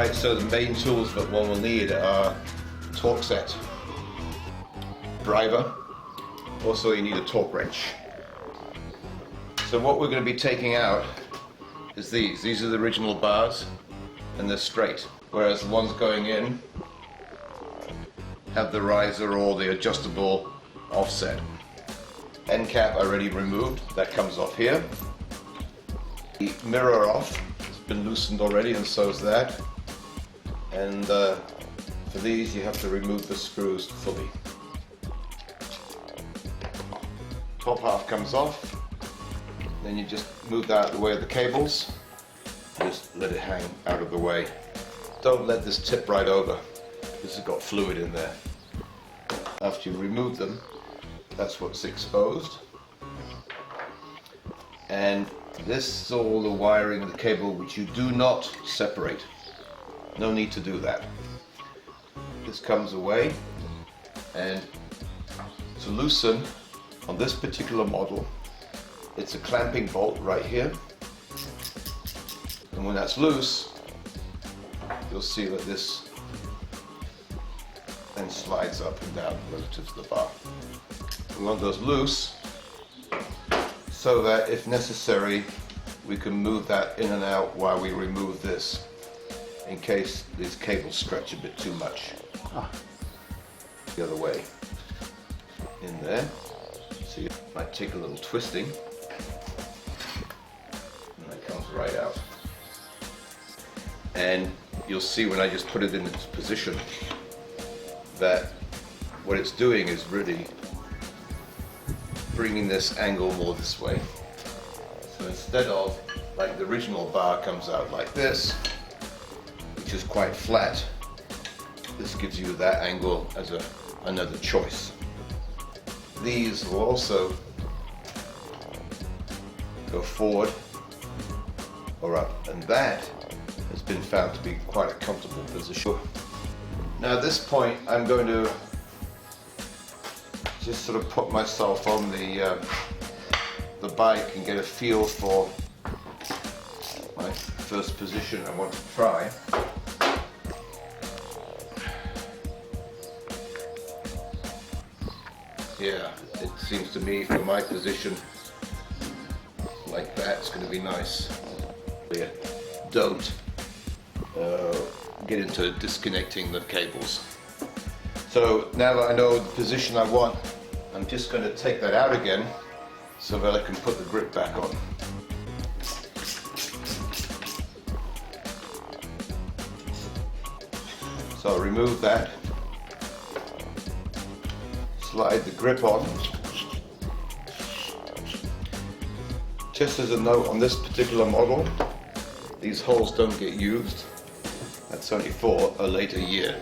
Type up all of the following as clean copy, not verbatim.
Right, so the main tools that one will need are torque set, driver, also you need a torque wrench. So what we're going to be taking out is these are the original bars and they're straight, whereas the ones going in have the riser or the adjustable offset. End cap already removed, that comes off here. The mirror off, it's been loosened already and so is that. And for these you have to remove the screws fully. Top half comes off, then you just move that out of the way of the cables, just let it hang out of the way. Don't let this tip right over, this has got fluid in there. After you remove them, that's what's exposed. And this is all the wiring of the cable which you do not separate. No need to do that. This comes away, and to loosen on this particular model, it's a clamping bolt right here. And when that's loose, you'll see that this then slides up and down relative to the bar. We want those loose so that if necessary we can move that in and out while we remove this, in case these cables stretch a bit too much. The other way in there, so you might take a little twisting and that comes right out. And you'll see when I just put it in its position that what it's doing is really bringing this angle more this way. So instead of, like the original bar comes out like this, which is quite flat, this gives you that angle as another choice. These will also go forward or up, and that has been found to be quite a comfortable position. Now at this point I'm going to just sort of put myself on the bike and get a feel for my first position I want to try. Yeah, it seems to me for my position like that it's going to be nice. Yeah, don't get into disconnecting the cables. So now that I know the position I want, I'm just going to take that out again so that I can put the grip back on. So I'll remove that, slide the grip on. Just as a note, on this particular model, these holes don't get used. That's only for a later year,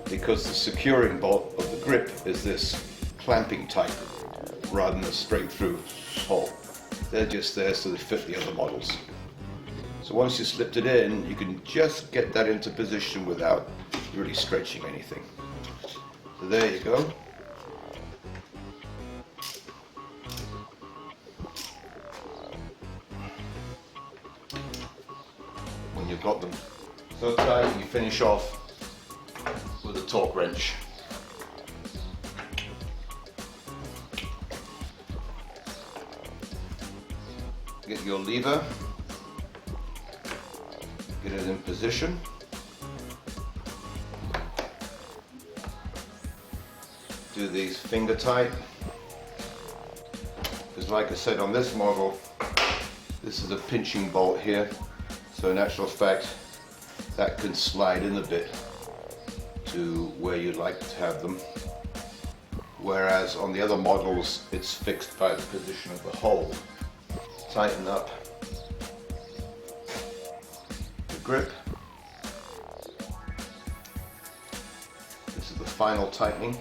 because the securing bolt of the grip is this clamping type rather than a straight through hole. They're just there so they fit the other models. So once you slipped it in, you can just get that into position without really stretching anything. So there you go. When you've got them so tight, you finish off with a torque wrench. Get your lever, get it in position. Do these finger tight, because like I said on this model, this is a pinching bolt here, so in actual fact that can slide in a bit to where you'd like to have them, whereas on the other models it's fixed by the position of the hole. Tighten up the grip. This is the final tightening.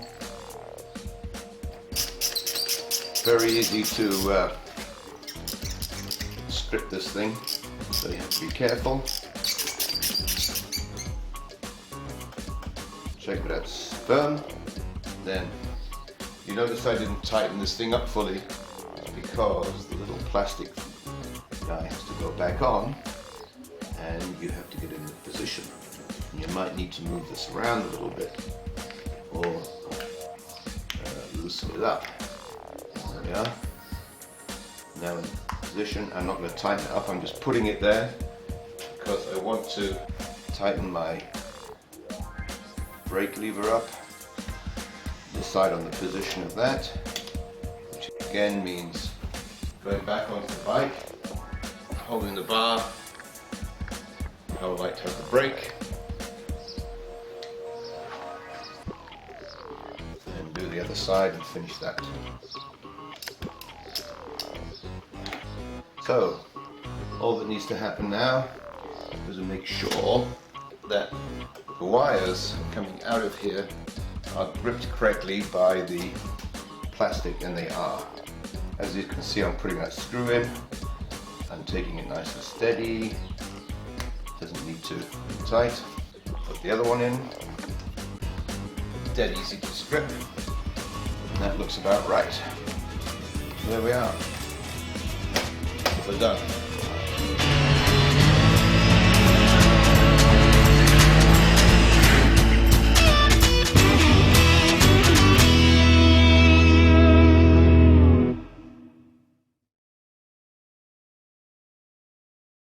Very easy to strip this thing, so you have to be careful. Check that it's firm. Then you notice I didn't tighten this thing up fully because the little plastic guy has to go back on and you have to get in the position. You might need to move this around a little bit or loosen it up. There we are. Now in position. I'm not going to tighten it up, I'm just putting it there because I want to tighten my brake lever up. Decide on the position of that, which again means going back onto the bike, holding the bar, I would like to have the brake, and do the other side and finish that. So, all that needs to happen now is to make sure that the wires coming out of here are gripped correctly by the plastic, and they are. As you can see, I'm putting that screw in. I'm taking it nice and steady. Doesn't need to be tight. Put the other one in. Dead easy to strip. And that looks about right. There we are. We're done.